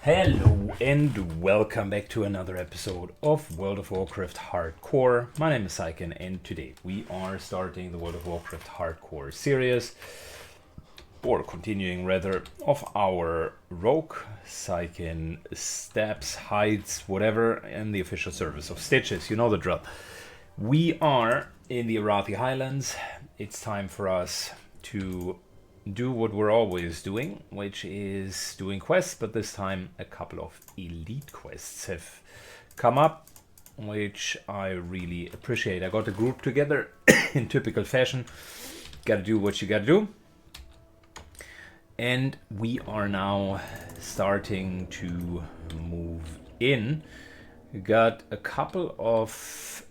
Hello and welcome back to another episode of World of Warcraft Hardcore. My name is Syken and today we are starting the World of Warcraft Hardcore series, or continuing rather, of our Rogue. Syken steps, hides, whatever, in the official service of Stitches. You know the drill. We are in the Arathi Highlands. It's time for us to do what we're always doing, which is doing quests, but this time a couple of elite quests have come up, which I really appreciate. I got a group together in typical fashion. Gotta do what you gotta do. And we are now starting to move in. We got a couple of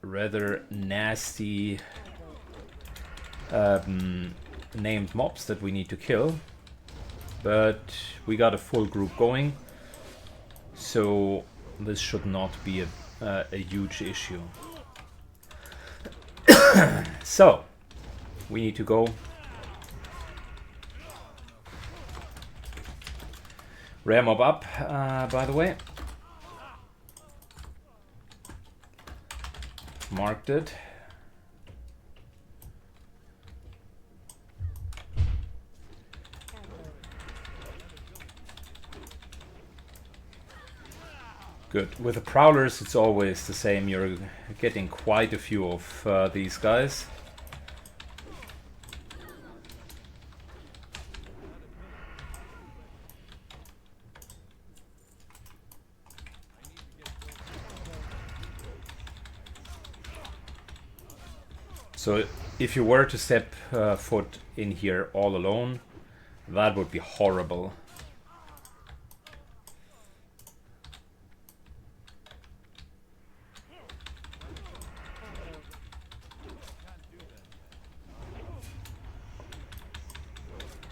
rather nasty named mobs that we need to kill, but we got a full group going, so this should not be a huge issue. So we need to go. Rare mob up, by the way. Marked it. Good. With the Prowlers, it's always the same. You're getting quite a few of these guys. So if you were to step foot in here all alone, that would be horrible.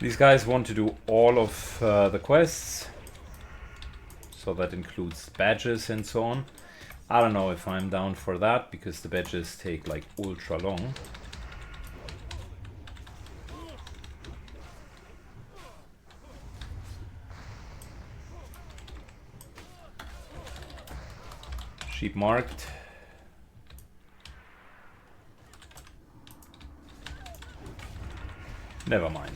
These guys want to do all of the quests, so that includes badges and so on. I don't know if I'm down for that, because the badges take like ultra long. Sheep marked. Never mind.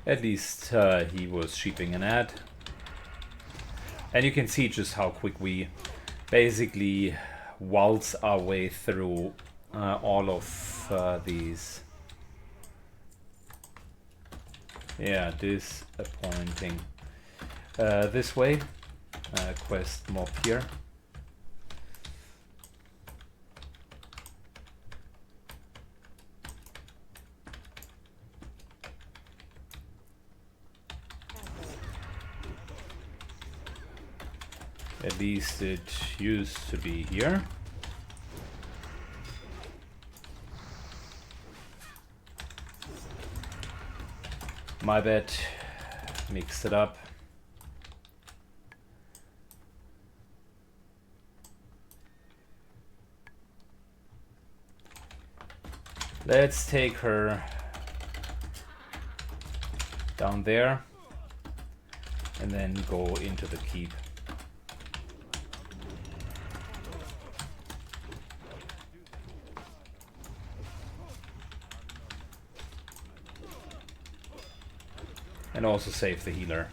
At least he was sheeping an ad. And you can see just how quick we basically waltz our way through all of these. Yeah, disappointing. This way. Quest mob here. At least it used to be here. My bad. Mixed it up. Let's take her down there and then go into the keep. And also save the healer.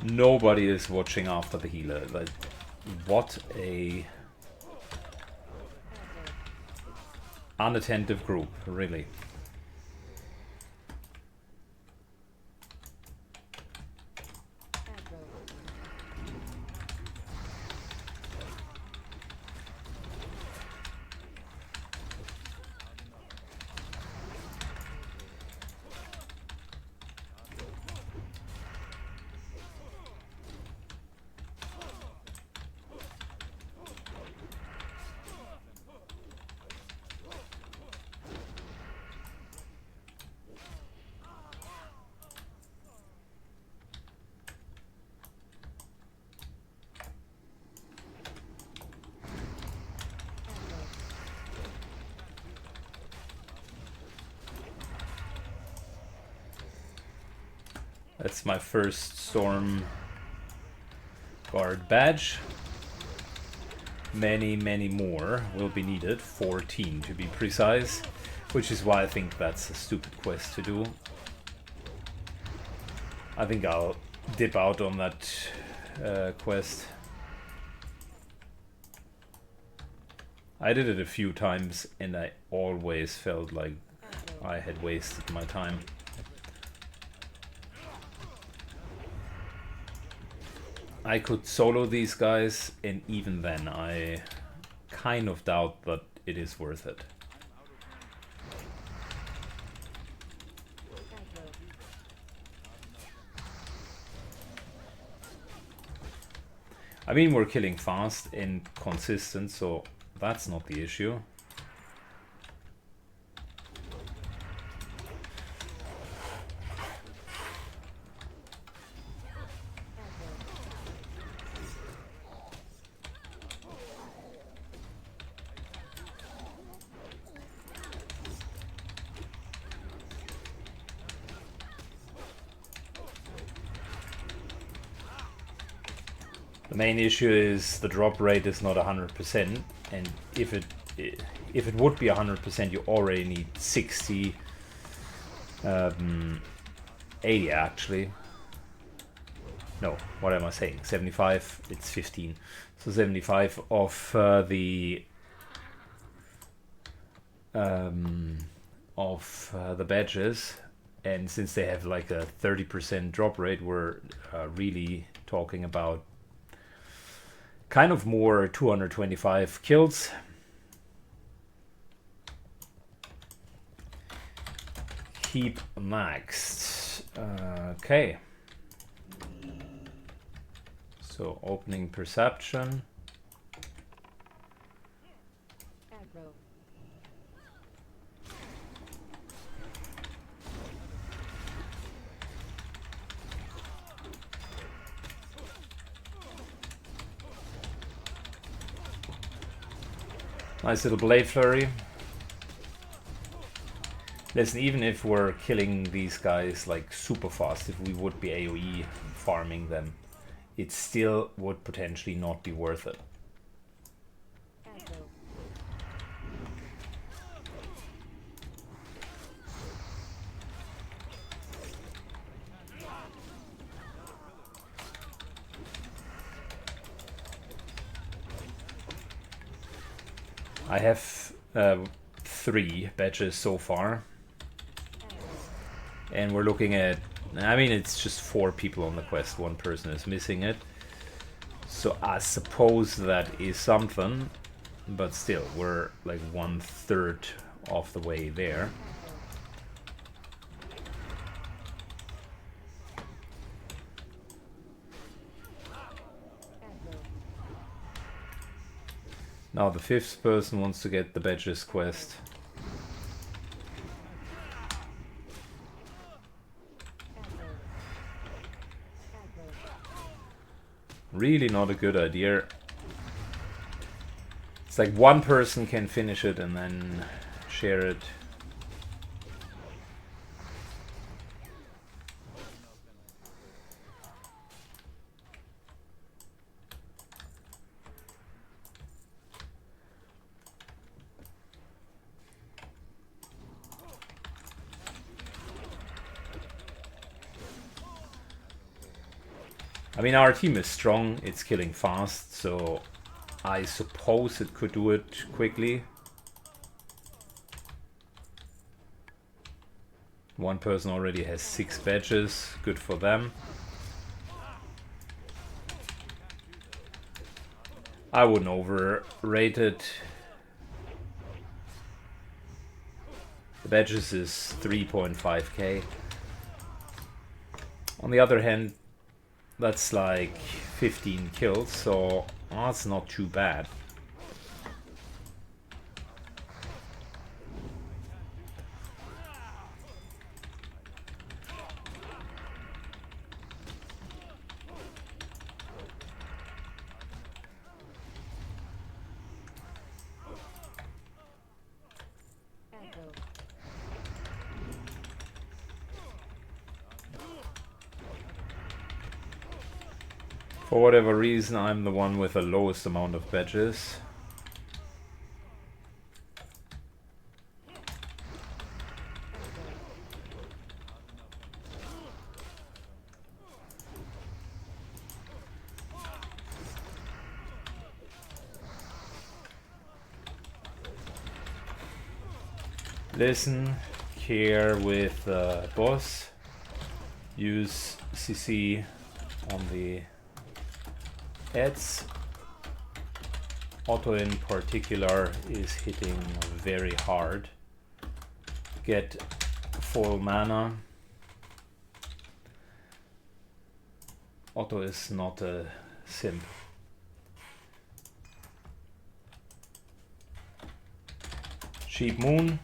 Nobody is watching after the healer. Like, what a unattentive group, really. That's my first Storm Guard badge. Many, many more will be needed, 14 to be precise, which is why I think that's a stupid quest to do. I think I'll dip out on that quest. I did it a few times and I always felt like I had wasted my time. I could solo these guys, and even then I kind of doubt that it is worth it. I mean, we're killing fast and consistent, so that's not the issue. The main issue is the drop rate is not 100%, and if it would be 100%, you already need 60, 80 actually. No, what am I saying? 75, it's 15. So 75 of the badges, and since they have like a 30% drop rate, we're really talking about kind of more 225 kills. Keep maxed. Okay. So opening perception. Nice little blade flurry. Listen, even if we're killing these guys like super fast, if we would be AoE farming them, it still would potentially not be worth it. I have 3 badges so far, and we're looking at, I mean, it's just 4 people on the quest, 1 person is missing it, so I suppose that is something, but still, we're like 1/3 of the way there. Now the 5th person wants to get the badges quest. Really not a good idea. It's like 1 person can finish it and then share it. I mean, our team is strong, it's killing fast, so I suppose it could do it quickly. 1 person already has 6 badges, good for them. I wouldn't overrate it. The badges is 3.5k. On the other hand, that's like 15 kills, so that's not too bad. For whatever reason, I'm the one with the lowest amount of badges. Listen, care with the boss, use CC on the ads. Auto in particular is hitting very hard. Get full mana. Otto is not a simp. Sheep Moon.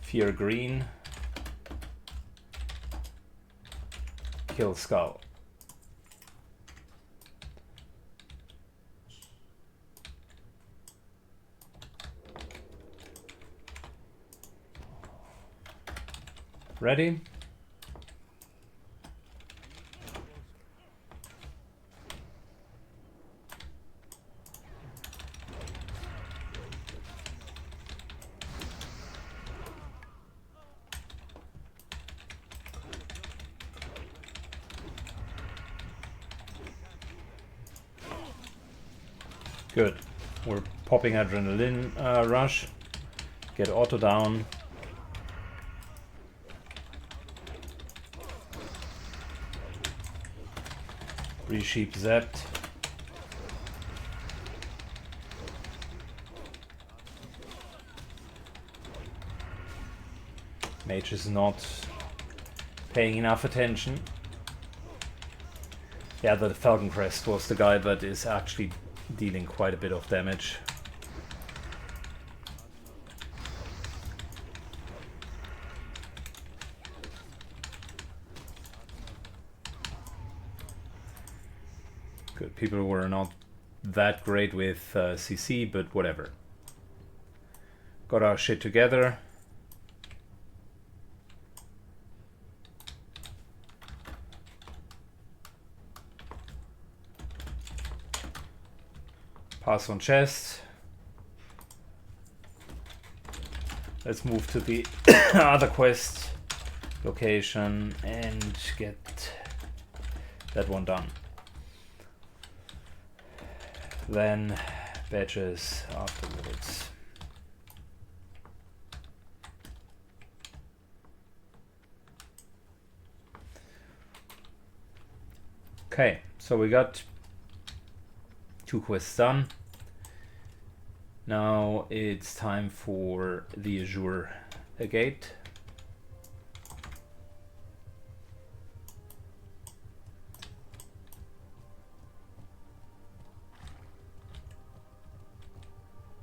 Fear Green. Kill Skull. Ready? Good. We're popping adrenaline rush. Get auto down. Resheep zapped. Mage is not paying enough attention. Yeah, the Falcon Crest was the guy that is actually dealing quite a bit of damage. Good. People were not that great with CC, but whatever. Got our shit together. Pass on chest. Let's move to the other quest location and get that one done. Then badges afterwards. Okay, so we got 2 quests done. Now it's time for the Azure Gate.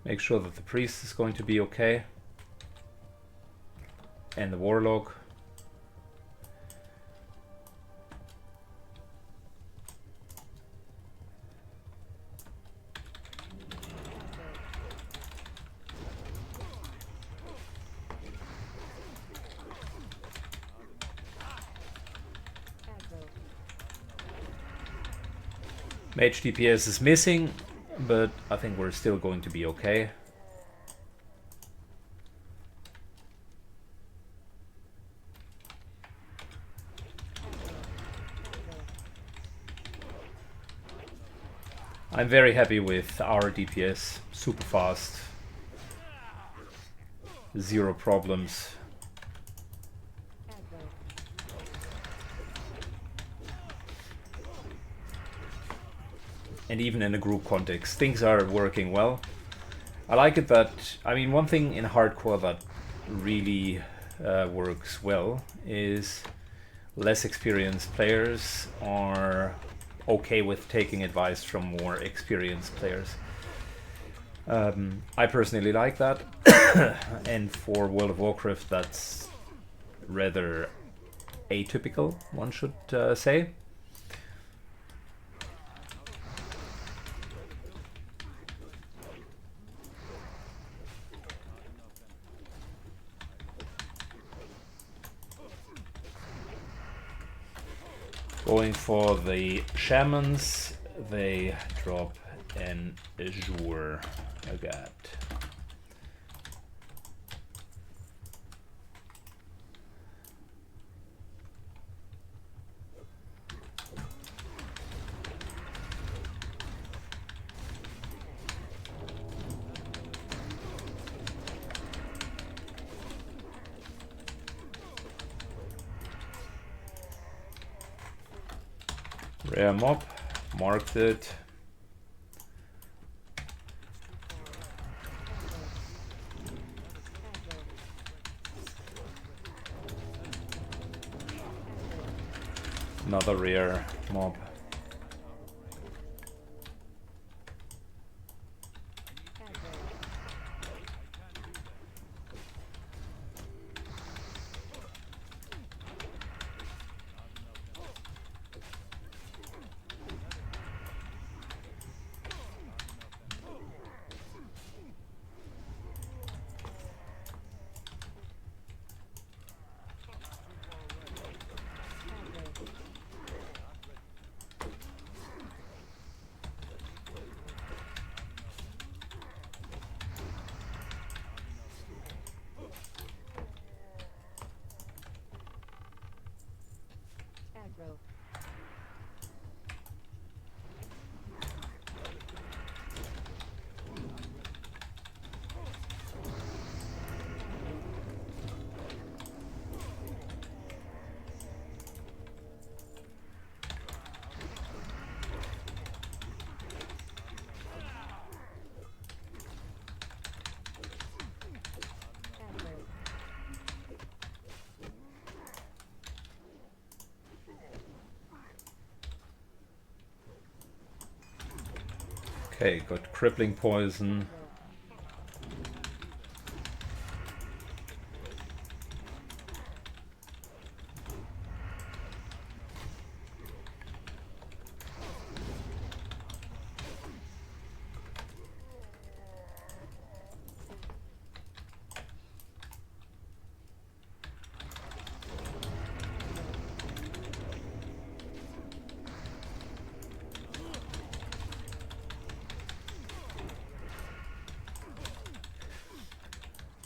Make sure that the priest is going to be okay. And the warlock. Mage DPS is missing, but I think we're still going to be okay. I'm very happy with our DPS, super fast, 0 problems. And even in a group context, things are working well. I like it that, I mean, one thing in hardcore that really works well is less experienced players are okay with taking advice from more experienced players. I personally like that. And for World of Warcraft, that's rather atypical, one should say. Going for the shamans, they drop an Azure Agate. Rare mob, marked it. Another rare mob. Okay, got crippling poison.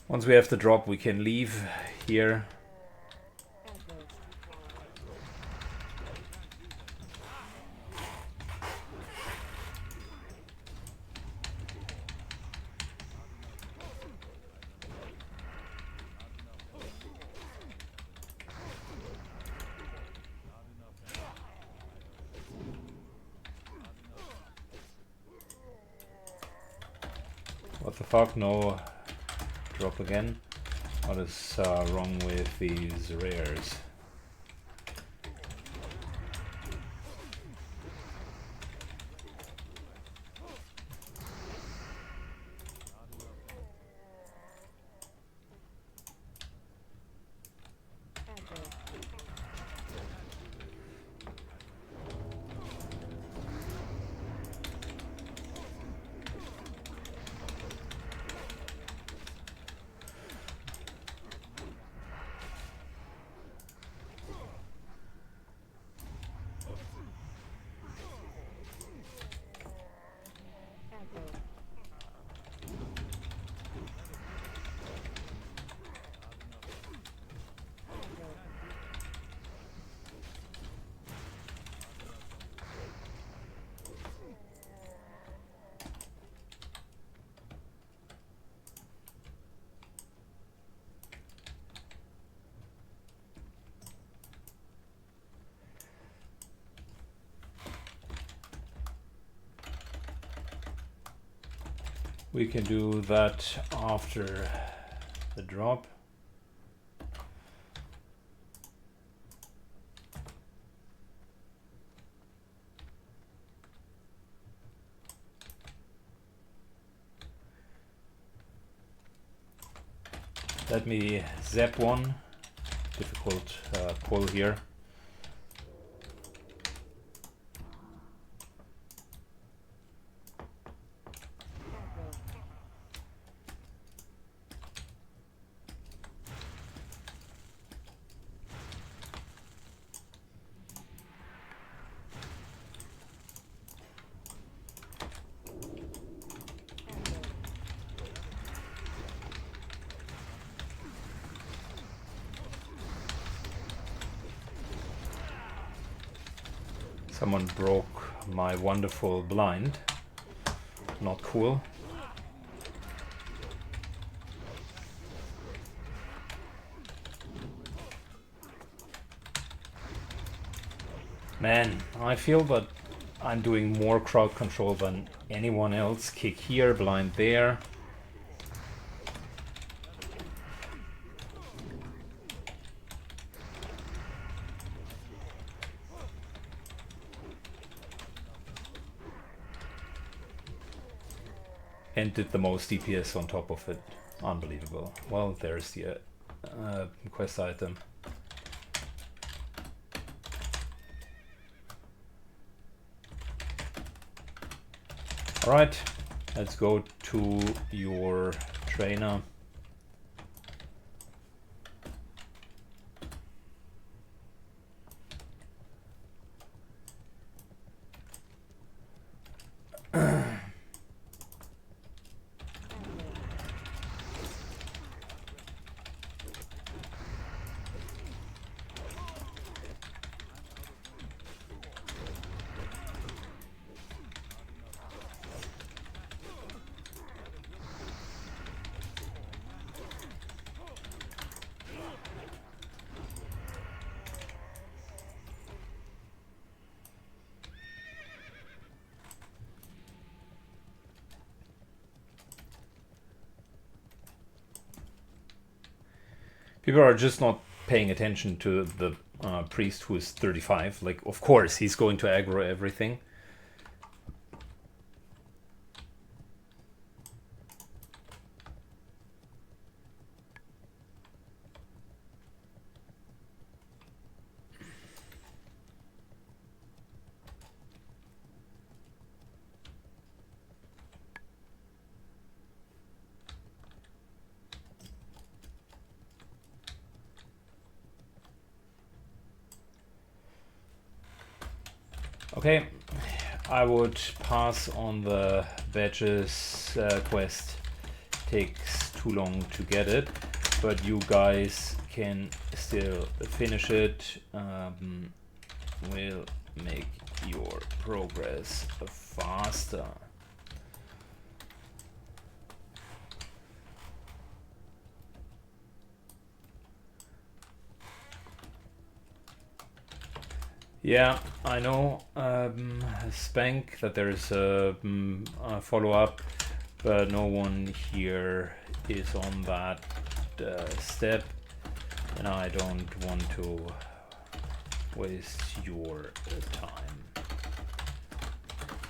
Once we have the drop, we can leave here. What the fuck? No drop again. What is wrong with these rares? We can do that after the drop. Let me zap one. Difficult pull here. Someone broke my wonderful blind. Not cool. Man, I feel that I'm doing more crowd control than anyone else. Kick here, blind there. And did the most DPS on top of it. Unbelievable. Well, there's the quest item. Alright, let's go to your trainer. People are just not paying attention to the priest who is 35. Like, of course, he's going to aggro everything. Okay, I would pass on the badges quest. Takes too long to get it, but you guys can still finish it. Will make your progress faster. Yeah, I know, Spank, that there's a follow-up, but no one here is on that step, and I don't want to waste your time.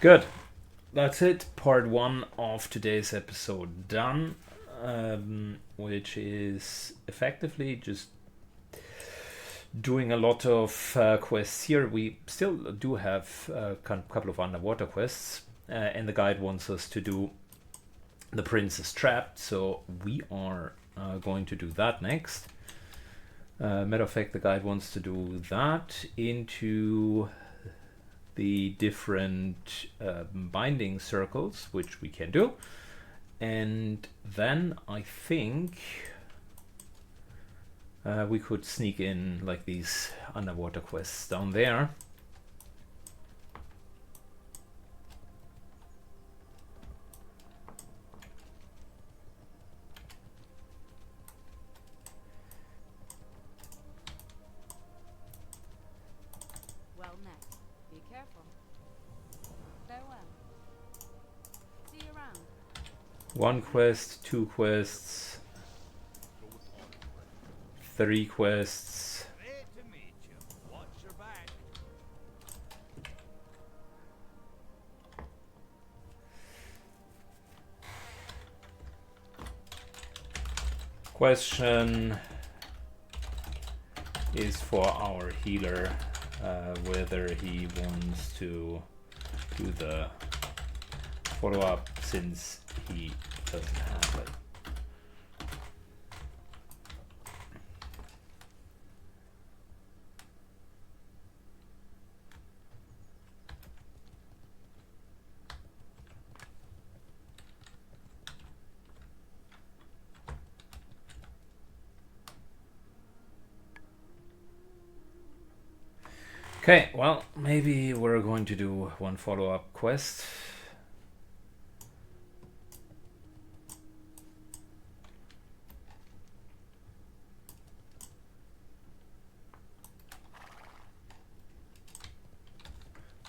Good. That's it. Part 1 of today's episode done, which is effectively just doing a lot of quests here. We still do have a couple of underwater quests, and the guide wants us to do the Princess Trapped, so we are going to do that next. Matter of fact, the guide wants to do that into the different binding circles, which we can do, and then I think we could sneak in like these underwater quests down there. Well met. Be careful. Farewell. See you around. 1 quest, 2 quests, 3 quests. Great to meet you. Watch your back. Question is for our healer, whether he wants to do the follow-up since he doesn't have it. Okay, well, maybe we're going to do one follow-up quest.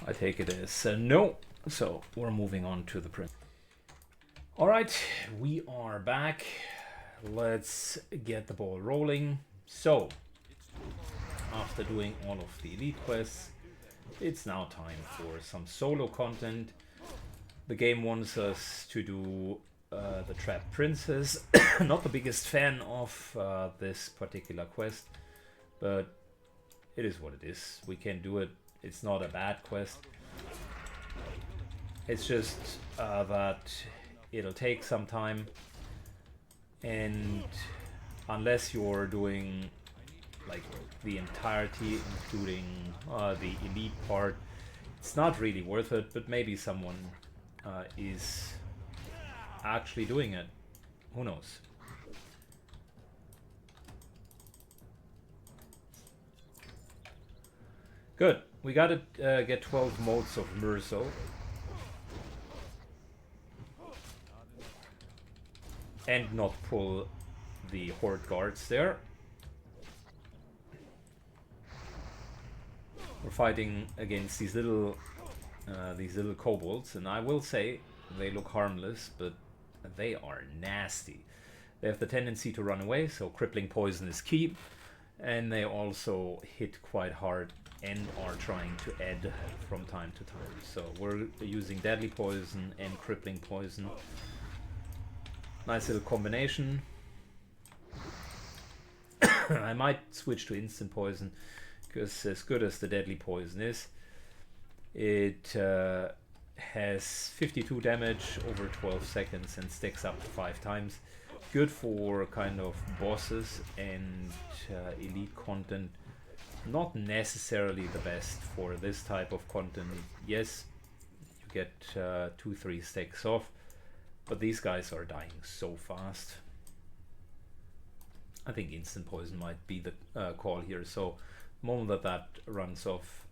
I take it as no, so we're moving on to the print. Alright, we are back. Let's get the ball rolling. So, after doing all of the elite quests, it's now time for some solo content. The game wants us to do the Trapped Princess. Not the biggest fan of this particular quest, but it is what it is. We can do it. It's not a bad quest. It's just that it'll take some time, and unless you're doing like the entirety, including the elite part, it's not really worth it. But maybe someone is actually doing it. Who knows? Good. We gotta get 12 modes of Merso. And not pull the Horde guards there. We're fighting against these little kobolds, and I will say they look harmless, but they are nasty. They have the tendency to run away, so crippling poison is key, and they also hit quite hard and are trying to add from time to time. So we're using deadly poison and crippling poison. Nice little combination. I might switch to instant poison, because as good as the deadly poison is, it has 52 damage over 12 seconds and sticks up to 5 times. Good for kind of bosses and elite content. Not necessarily the best for this type of content. Yes, you get 2-3 stacks off, but these guys are dying so fast. I think instant poison might be the call here. So the moment that that runs off,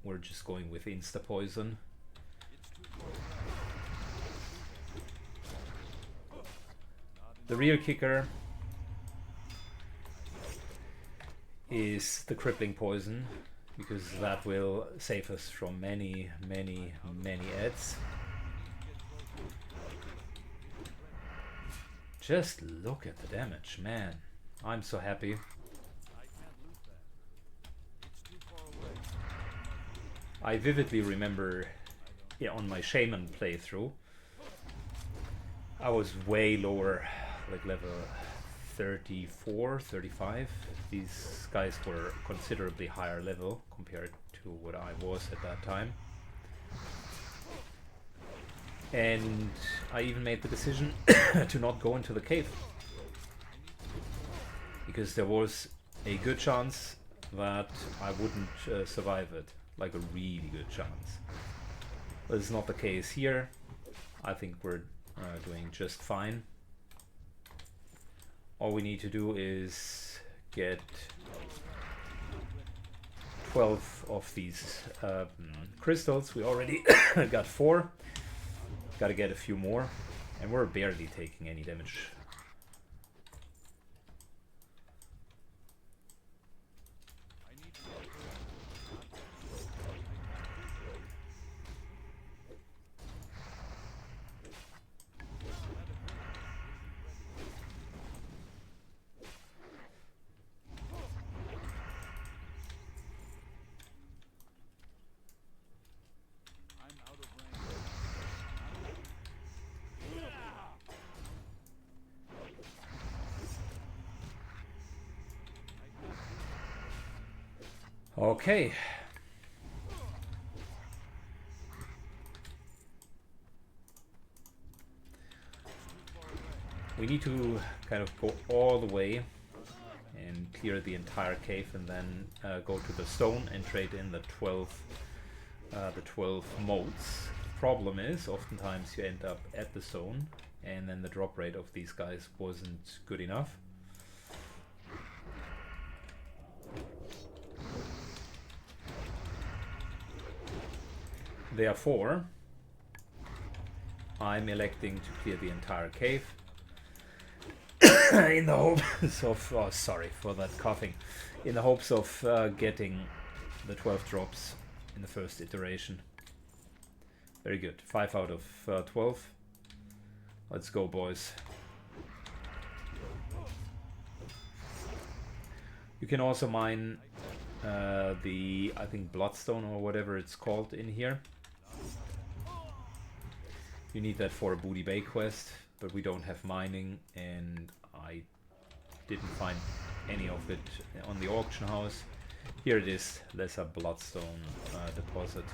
we're just going with insta poison. The real kicker is the crippling poison, because that will save us from many ads. Just look at the damage, man. I'm so happy. I vividly remember, yeah, on my shaman playthrough, I was way lower, like level 34, 35. These guys were considerably higher level compared to what I was at that time. And I even made the decision to not go into the cave, because there was a good chance that I wouldn't survive it, like a really good chance. But it's not the case here. I think we're doing just fine. All we need to do is get 12 of these crystals. We already got 4. Gotta get a few more, and we're barely taking any damage. Okay. We need to kind of go all the way and clear the entire cave, and then go to the stone and trade in the 12 motes. The problem is, oftentimes you end up at the stone, and then the drop rate of these guys wasn't good enough. Therefore, I'm electing to clear the entire cave in the hopes of, oh, sorry for that coughing, in the hopes of getting the 12 drops in the first iteration. Very good. 5 out of 12. Let's go, boys. You can also mine the, I think, bloodstone or whatever it's called in here. You need that for a booty bay quest, but we don't have mining, and I didn't find any of it on the auction house. Here it is. There's a bloodstone deposit.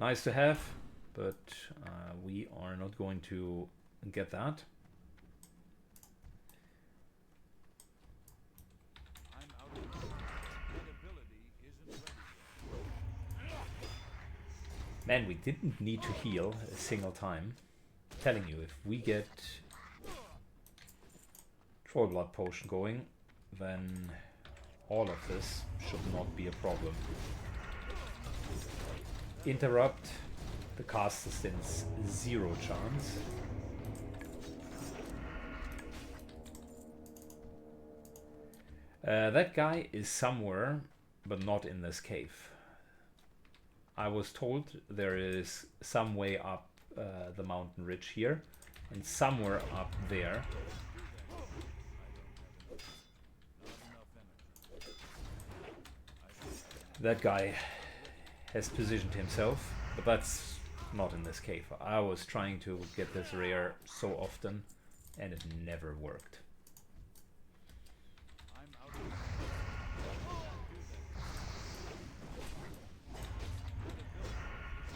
Nice to have, but we are not going to get that. Man, we didn't need to heal a single time. I'm telling you, if we get Troll Blood Potion going, then all of this should not be a problem. Interrupt. The cast distance 0 chance. That guy is somewhere, but not in this cave. I was told there is some way up the mountain ridge here, and somewhere up there. That guy has positioned himself, but that's not in this cave. I was trying to get this rare so often, and it never worked.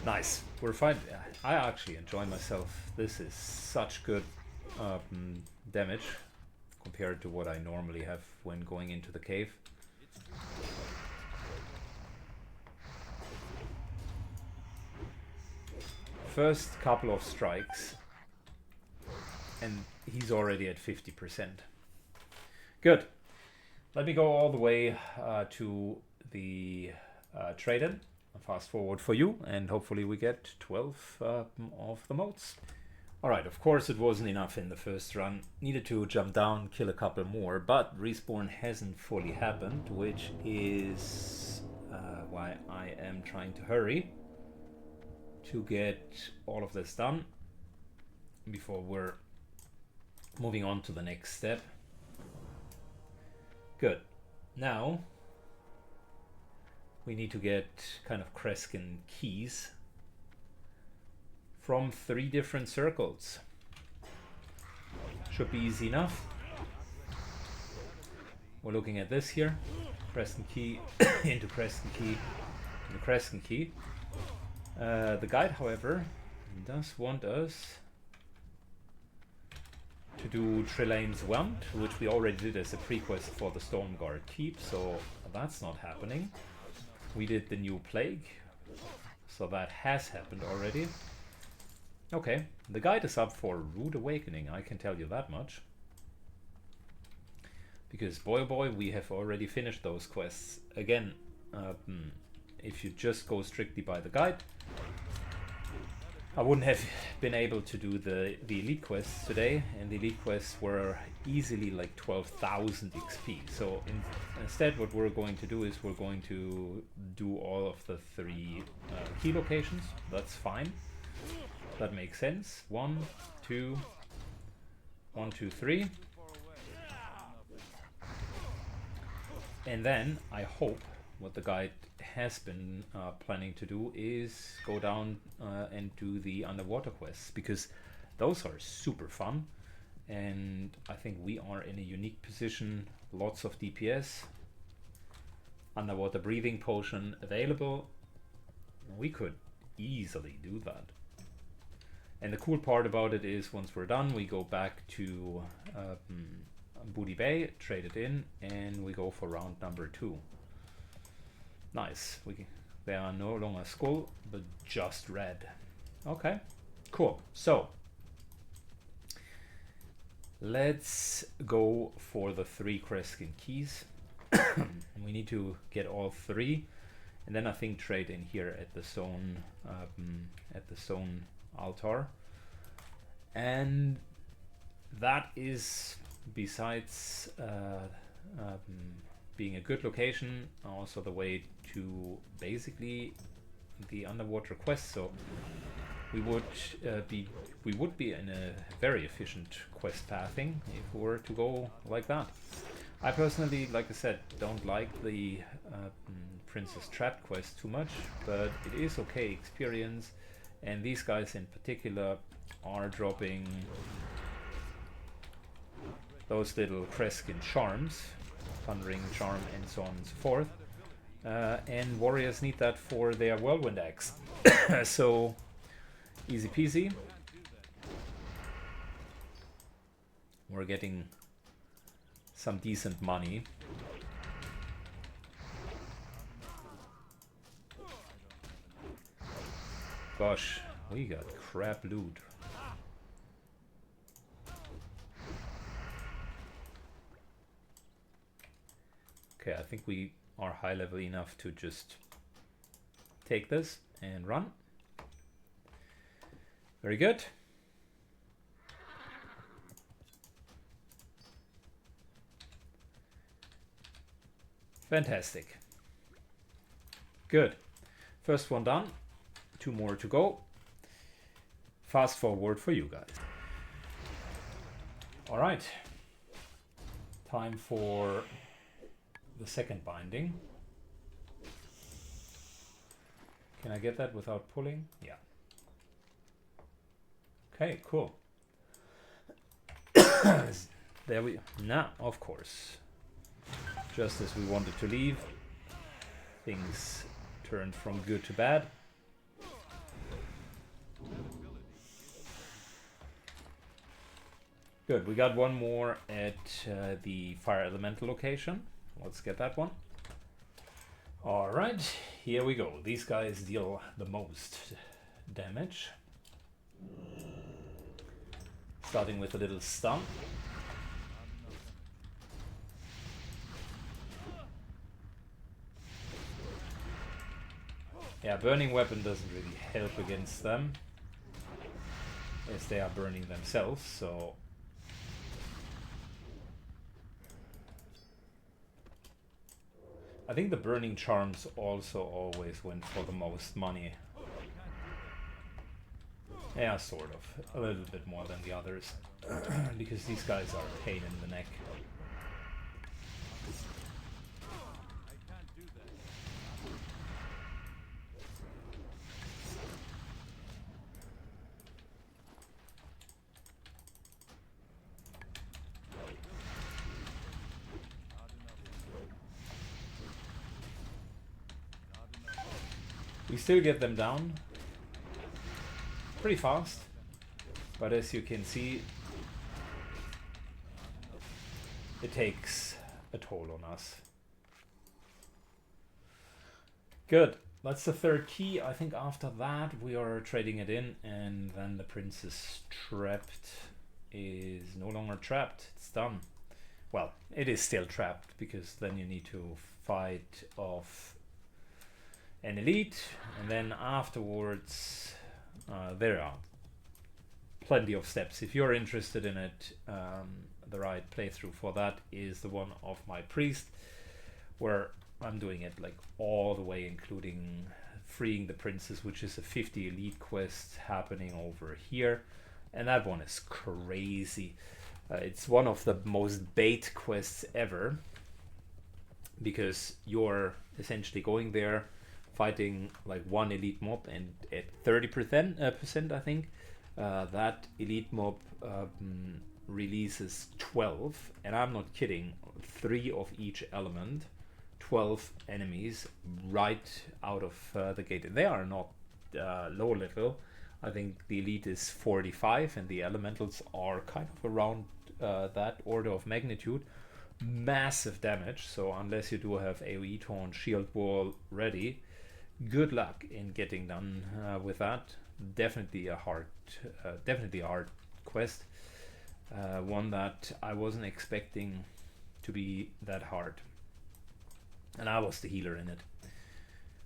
Nice. We're fine. I actually enjoy myself. This is such good damage compared to what I normally have when going into the cave. First couple of strikes and he's already at 50%. Good. Let me go all the way to the trade-in. Fast forward for you, and hopefully we get 12 of the motes. Alright, of course it wasn't enough in the first run. Needed to jump down, kill a couple more, but respawn hasn't fully happened, which is why I am trying to hurry to get all of this done before we're moving on to the next step. Good. Now we need to get kind of Kreskin keys from 3 different circles. Should be easy enough. We're looking at this here. Kreskin key into Kreskin key into Kreskin key. The guide, however, does want us to do Trelane's Wand, which we already did as a prequest for the Stormguard Keep, so that's not happening. We did the new Plague, so that has happened already. Okay, the guide is up for Rude Awakening, I can tell you that much. Because boy oh boy, we have already finished those quests. Again, if you just go strictly by the guide, I wouldn't have been able to do the elite quests today, and the elite quests were easily like 12,000 XP. So instead what we're going to do is we're going to do all of the 3 key locations. That's fine. That makes sense. 1, 2, 1, 2, 3. And then I hope what the guide has been planning to do is go down and do the underwater quests, because those are super fun, and I think we are in a unique position. Lots of DPS, underwater breathing potion available. We could easily do that. And the cool part about it is once we're done, we go back to Booty Bay, trade it in, and we go for round number 2. Nice. They are no longer skull, but just red. Okay, cool. So let's go for the 3 Kreskin keys. We need to get all 3, and then I think trade in here at the stone altar. And that is, besides being a good location, also the way to basically the underwater quest. So we would be in a very efficient quest pathing if we were to go like that. I personally, like I said, don't like the Princess Trapped quest too much, but it is okay experience, and these guys in particular are dropping those little Kreskin charms, Thundering Charm and so on and so forth, and warriors need that for their Whirlwind Axe. So easy peasy. We're getting some decent money. Gosh, we got crap loot. Okay, I think we are high level enough to just take this and run. Very good. Fantastic. Good. First one done. 2 more to go. Fast forward for you guys. All right. Time for the second binding. Can I get that without pulling? Yeah. Okay, cool. There we... Now, of course. Just as we wanted to leave, things turned from good to bad. Good, we got one more at the fire elemental location. Let's get that one. Alright, here we go. These guys deal the most damage. Starting with a little stun. Yeah, burning weapon doesn't really help against them, as they are burning themselves, so... I think the burning charms also always went for the most money. Yeah, sort of. A little bit more than the others. Because these guys are a pain in the neck. We still get them down pretty fast, but as you can see, it takes a toll on us. Good, that's the third key. I think after that we are trading it in, and then the Princess Trapped is no longer trapped, it's done. Well, it is still trapped, because then you need to fight off an elite, and then afterwards there are plenty of steps. If you're interested in it, the right playthrough for that is the one of my priest, where I'm doing it like all the way, including freeing the princess, which is a 50 elite quest happening over here, and that one is crazy. It's one of the most bait quests ever, because you're essentially going there, fighting like one elite mob, and at 30% I think, that elite mob releases 12, and I'm not kidding, 3 of each element, 12 enemies right out of the gate. And they are not low level. I think the elite is 45 and the elementals are kind of around that order of magnitude. Massive damage, so unless you do have AoE taunt, shield wall ready, good luck in getting done with that. Definitely a hard quest, one that I wasn't expecting to be that hard, and I was the healer in it.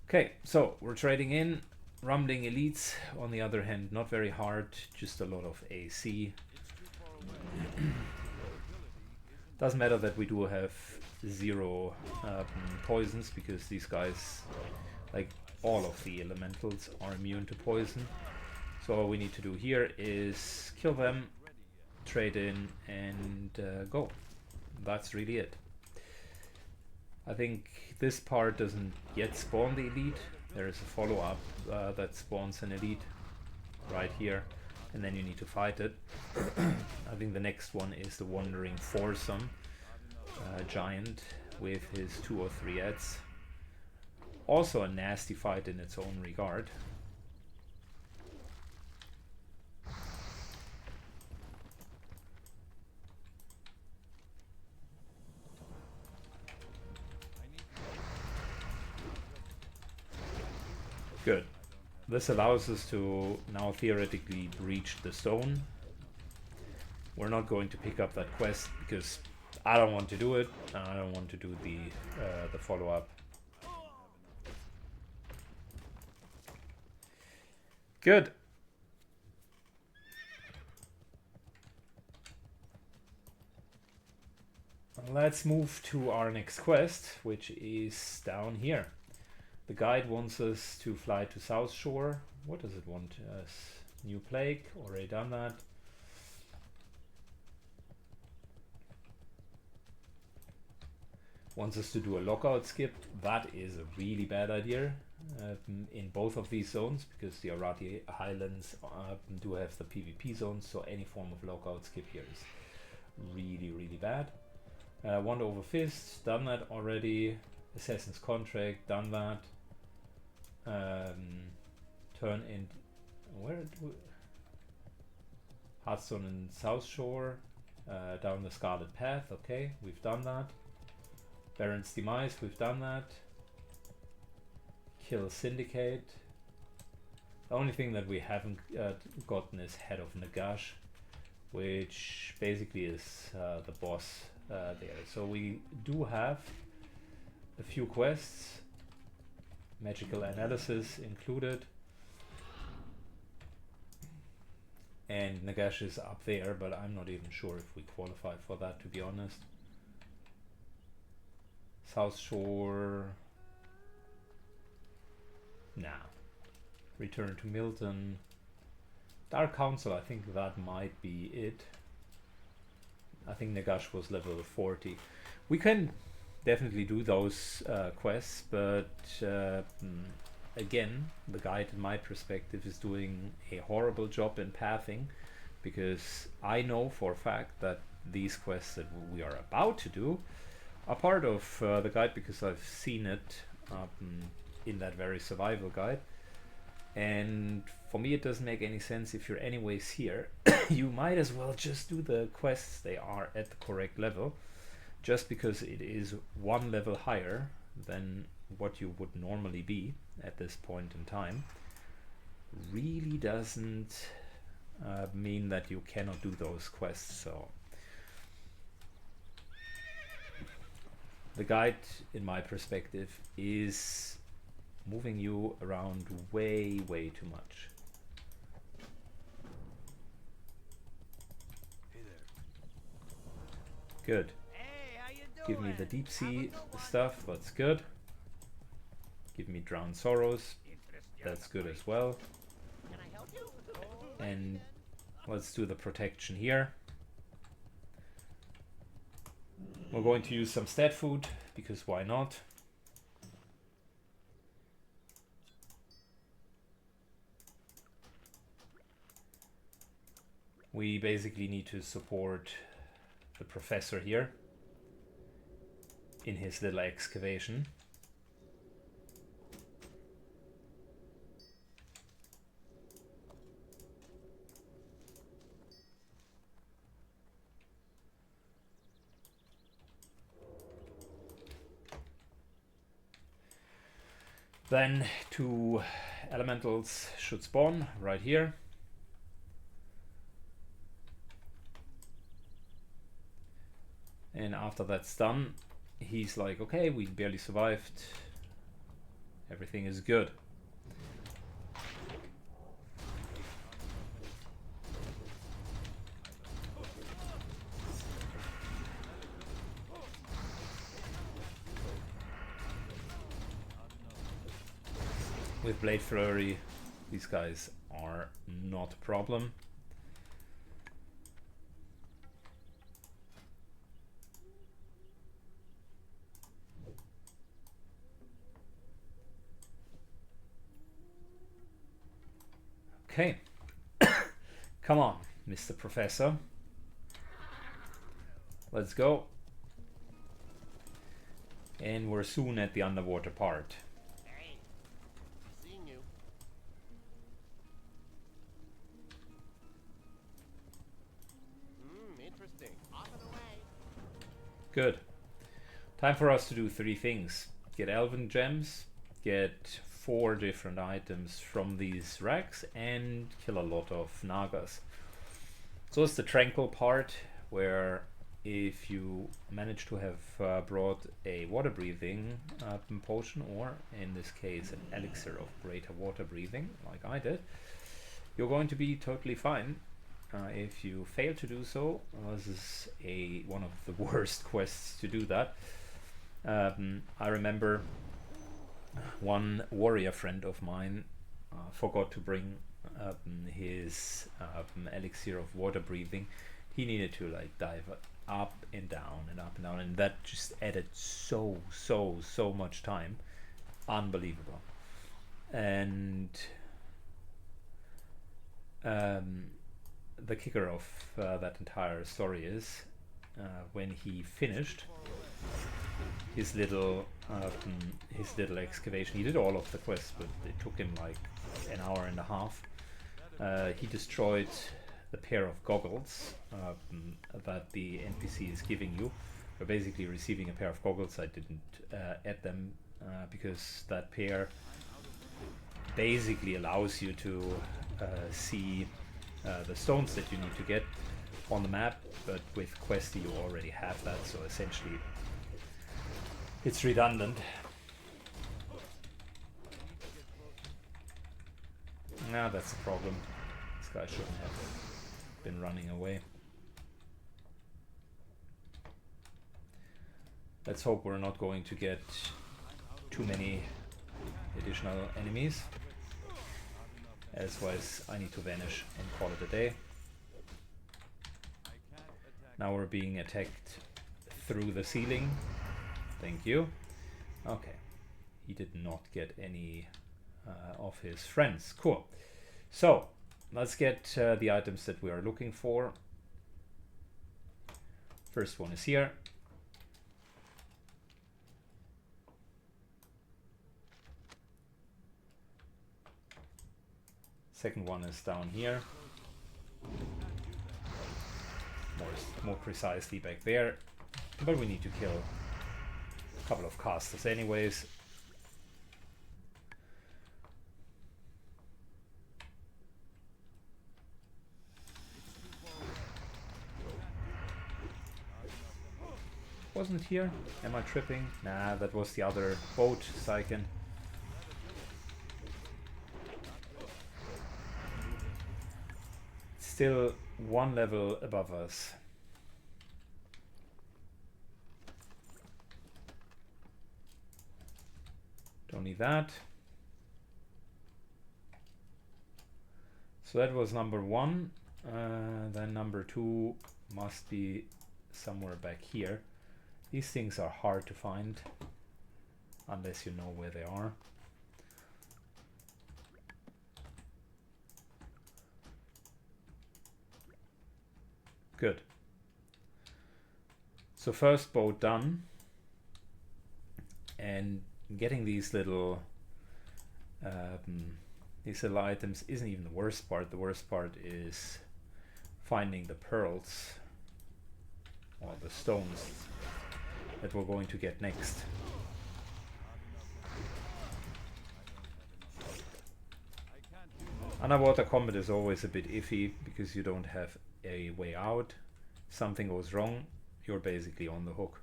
Okay, so we're trading in. Rumbling elites, on the other hand, not very hard, just a lot of AC. Doesn't matter that we do have 0 poisons, because these guys, like all of the elementals, are immune to poison. So all we need to do here is kill them, trade in, and go. That's really it. I think this part doesn't yet spawn the elite. There is a follow-up that spawns an elite right here, and then you need to fight it. I think the next one is the Wandering Foursome giant with his 2 or 3 ads. Also a nasty fight in its own regard. Good. This allows us to now theoretically breach the stone. We're not going to pick up that quest because I don't want to do it. I don't want to do the follow-up. Good. Let's move to our next quest, which is down here. The guide wants us to fly to South Shore. What does it want us? New Plague, already done that. Wants us to do a lockout skip. That is a really bad idea in both of these zones, because the Arati Highlands do have the PvP zones, so any form of lockout skip here is really, really bad. Wand over Fist, done that already. Assassin's Contract, done that. Turn in where do Hearthstone and South Shore, down the Scarlet Path. Okay, we've done that. Baron's Demise, we've done that. Kill Syndicate. The only thing that we haven't gotten is Head of Nagash, which basically is the boss there. So we do have a few quests, magical analysis included, and Nagash is up there, but I'm not even sure if we qualify for that, to be honest. South Shore, nah. Return to Milton. Dark Council, I think that might be it. I think Nagash was level 40. We can definitely do those quests, but again, the guide in my perspective is doing a horrible job in pathing, because I know for a fact that these quests that we are about to do are part of the guide, because I've seen it in that very survival guide. And for me, it doesn't make any sense. If you're anyways here, you might as well just do the quests. They are at the correct level. Just because it is 1 level higher than what you would normally be at this point in time, really doesn't mean that you cannot do those quests. So the guide, in my perspective, is moving you around way, way too much. Hey there. Good. Hey, how you doing? Give me the deep sea stuff, that's good. Give me Drowned Sorrows, that's good as well. Can I help you? And let's do the protection here. We're going to use some stat food, because why not? We basically need to support the professor here in his little excavation. Then 2 elementals should spawn right here. And after that's done, he's like, okay, we barely survived. Everything is good. With Blade Flurry, these guys are not a problem. Okay. Come on, Mr. Professor. Let's go. And we're soon at the underwater part. Hey, seeing you. Interesting. Off and away. Good. Time for us to do 3 things. Get Elven Gems, get 4 different items from these racks, and kill a lot of Nagas. So it's the Tranquil part, where if you manage to have brought a water breathing potion, or in this case an elixir of greater water breathing, like I did, you're going to be totally fine. If you fail to do so, this is one of the worst quests to do that. I remember one warrior friend of mine forgot to bring his elixir of water breathing. He needed to like dive up and down and up and down, and that just added so much time. Unbelievable. And the kicker of that entire story is when he finished his little excavation. He did all of the quests, but it took him like an hour and a half. He destroyed the pair of goggles that the NPC is giving you. You're basically receiving a pair of goggles. I didn't add them because that pair basically allows you to see the stones that you need to get on the map, but with Questy you already have that, so essentially it's redundant. Nah, that's the problem. This guy shouldn't have been running away. Let's hope we're not going to get too many additional enemies. Otherwise I need to vanish and call it a day. Now we're being attacked through the ceiling. Thank you. Okay. He did not get any of his friends. Cool. So let's get the items that we are looking for. First one is here. Second one is down here. More precisely back there. But we need to kill a couple of casters anyways. Wasn't here? Am I tripping? Nah, that was the other boat, Syken. Still one level above us. Don't need that. So that was number 1. Then number 2 must be somewhere back here. These things are hard to find unless you know where they are. Good. So first boat done, and getting these little items isn't even the worst part. The worst part is finding the pearls or the stones that we're going to get next. Underwater combat is always a bit iffy because you don't have a way out. Something goes wrong, you're basically on the hook.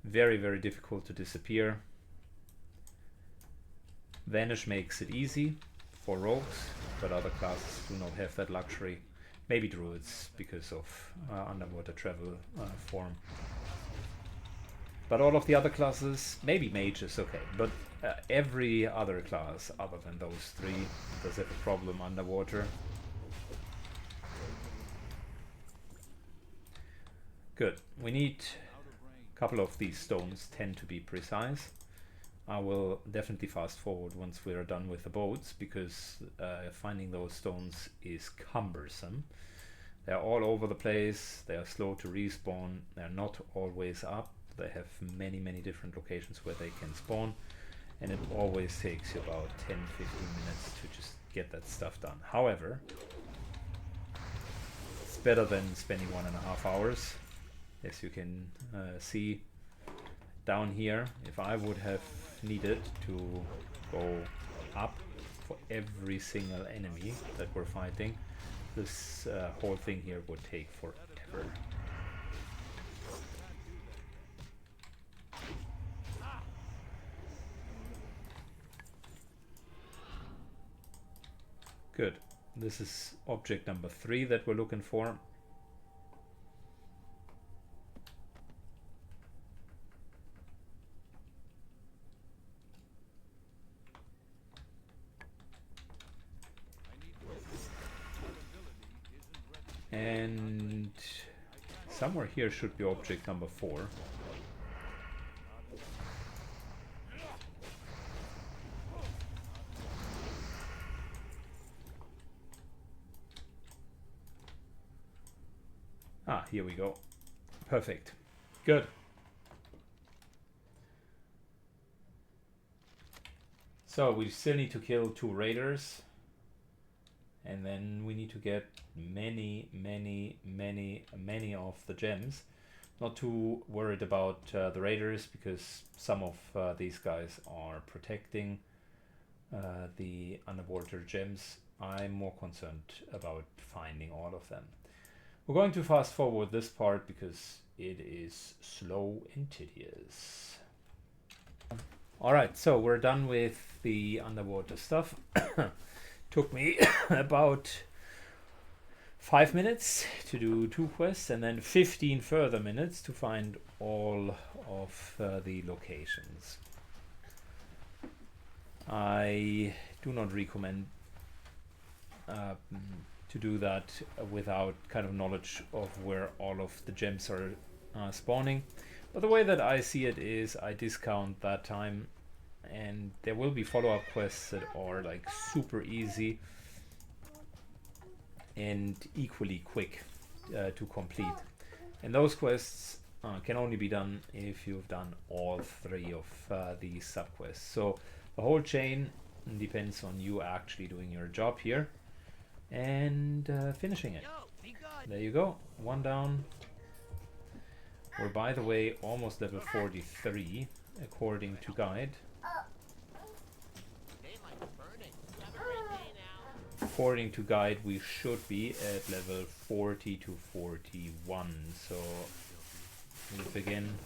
Very difficult to disappear. Vanish makes it easy for rogues, but other classes do not have that luxury. Maybe druids because of underwater travel form. But all of the other classes, maybe mages, okay, but every other class other than those three does have a problem underwater. Good. We need a couple of these stones, 10 to be precise. I will definitely fast forward once we are done with the boats, because finding those stones is cumbersome. They're all over the place, they are slow to respawn, they're not always up. They have many different locations where they can spawn, and it always takes you about 10-15 minutes to just get that stuff done. However, it's better than spending 1.5 hours. As you can see down here, if I would have needed to go up for every single enemy that we're fighting, this whole thing here would take forever. Good. This is object number 3 that we're looking for. And somewhere here should be object number 4. Ah, here we go. Perfect. Good. So we still need to kill 2 raiders. And then we need to get many of the gems. Not too worried about the raiders, because some of these guys are protecting the underwater gems. I'm more concerned about finding all of them. We're going to fast forward this part because it is slow and tedious. Alright, so we're done with the underwater stuff. Took me about 5 minutes to do 2 quests, and then 15 further minutes to find all of the locations. I do not recommend to do that without kind of knowledge of where all of the gems are spawning. But the way that I see it is I discount that time, and there will be follow-up quests that are like super easy and equally quick to complete. And those quests can only be done if you've done all 3 of these sub-quests. So the whole chain depends on you actually doing your job here and finishing it. There you go, 1 down. We're, by the way, almost level 43 according to guide. According to guide, we should be at level 40 to 41. So we've again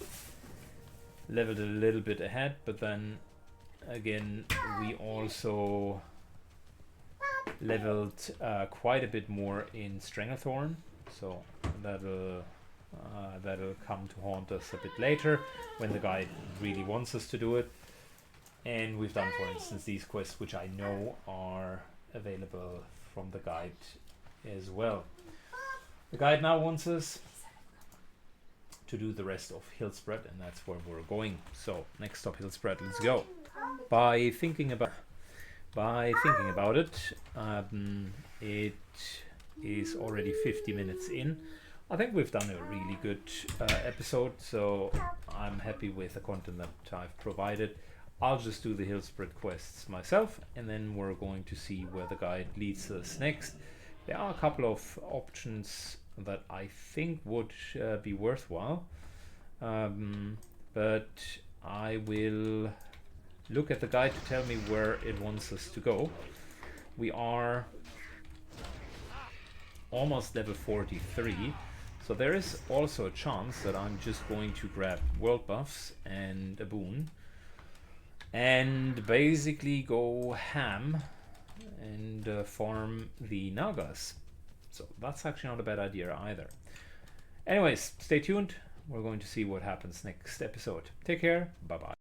leveled a little bit ahead, but then again we also leveled quite a bit more in Stranglethorn, so that'll come to haunt us a bit later when the guide really wants us to do it. And we've done, for instance, these quests, which I know are available from the guide as well. The guide now wants us to do the rest of Hillspread, and that's where we're going. So next stop, Hillspread, let's go. By thinking about it, it is already 50 minutes in. I think we've done a really good episode, so I'm happy with the content that I've provided. I'll just do the Hillspread quests myself, and then we're going to see where the guide leads us next. There are a couple of options that I think would be worthwhile, but I will look at the guide to tell me where it wants us to go. We are almost level 43, so there is also a chance that I'm just going to grab world buffs and a boon and basically go ham and farm the Nagas. So that's actually not a bad idea either. Anyways, stay tuned. We're going to see what happens next episode. Take care. Bye bye.